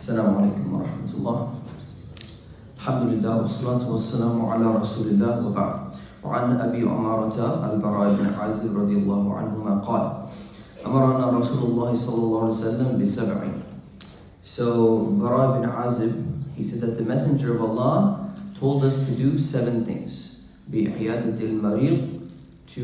السلام عليكم ورحمة الله. الحمد لله والصلاة والسلام على رسول الله وبعد. وعن أبي عمارة البراء بن عازب رضي الله عنهما قال أمرنا رسول الله صلى الله عليه وسلم بسبع. So Bara bin Azib, he said that the Messenger of Allah told us to do 7 things. بِعِيَادَةِ الْمَرِيضِ, to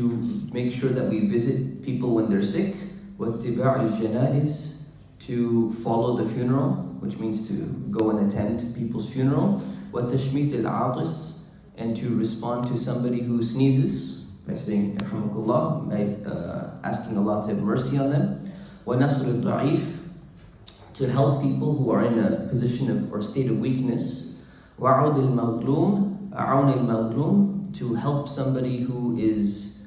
make sure that we visit people when they're sick. وَاتِّبَاعِ الْجَنَائِزِ, to follow the funeral, which means to go and attend people's funeral. وَتَشْمِيتِ الْعَاطِسِ, and to respond to somebody who sneezes by saying Yarhamukallah, by asking Allah to have mercy on them. وَنَصْرِ الضَّعِيفِ, to help people who are in a position of or state of weakness. وَعُودِ الْمَظْلُومِ أَعَوْنِ الْمَظْلُومِ, to help somebody who is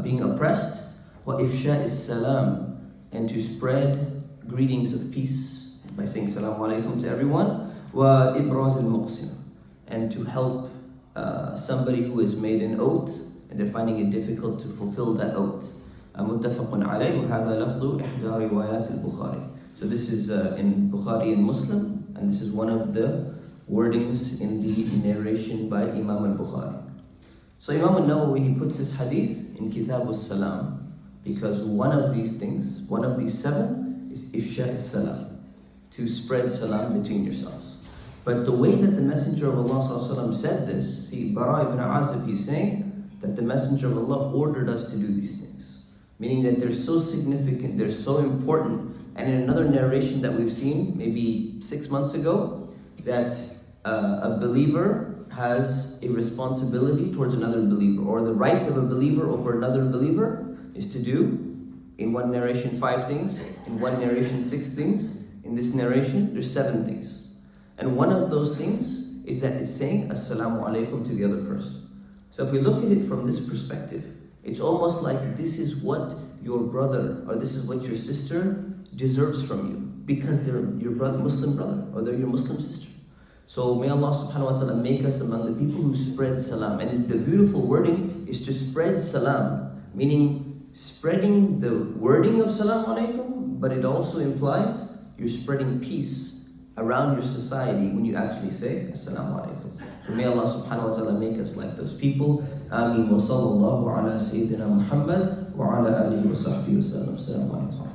being oppressed. وَإِفْشَاءِ السَّلَامِ, and to spread greetings of peace by saying Assalamu alaikum to everyone. وَإِبْرَازِ الْمُقْسِمِ, and to help somebody who has made an oath and they're finding it difficult to fulfill that oath. مُتَّفَقٌ عَلَيْهِ وَهَذَا لَفْظُ إِحْدَى رِوَايَاتِ الْبُخَارِ. So this is in Bukhari and Muslim, and this is one of the wordings in the narration by Imam al-Bukhari. So Imam al-Nawawi, he puts this hadith in Kitab al-Salam because one of these things, one of these 7 is Ifsha al-Salam, to spread salam between yourselves. But the way that the Messenger of Allah said this, see, Bara ibn Azib, he's saying that the Messenger of Allah ordered us to do these things, meaning that they're so significant, they're so important. And in another narration that we've seen, maybe 6 months ago, that a believer has a responsibility towards another believer, or the right of a believer over another believer is to do, in one narration 5 things, in one narration 6 things, in this narration there's 7 things. And one of those things is that it's saying Assalamu alaikum to the other person. So if we look at it from this perspective, it's almost like this is what your brother, or this is what your sister deserves from you, because they're your brother, Muslim brother, or they're your Muslim sister. So may Allah subhanahu wa ta'ala make us among the people who spread salam. And the beautiful wording is to spread salam, meaning spreading the wording of salam alaikum, but it also implies you're spreading peace around your society when you actually say assalamu alaikum. So may Allah subhanahu wa ta'ala make us like those people. Ameen wa sallallahu ala Sayyidina Muhammad wa ala alihi wa sahbihi wa sallam. Assalamu alaikum.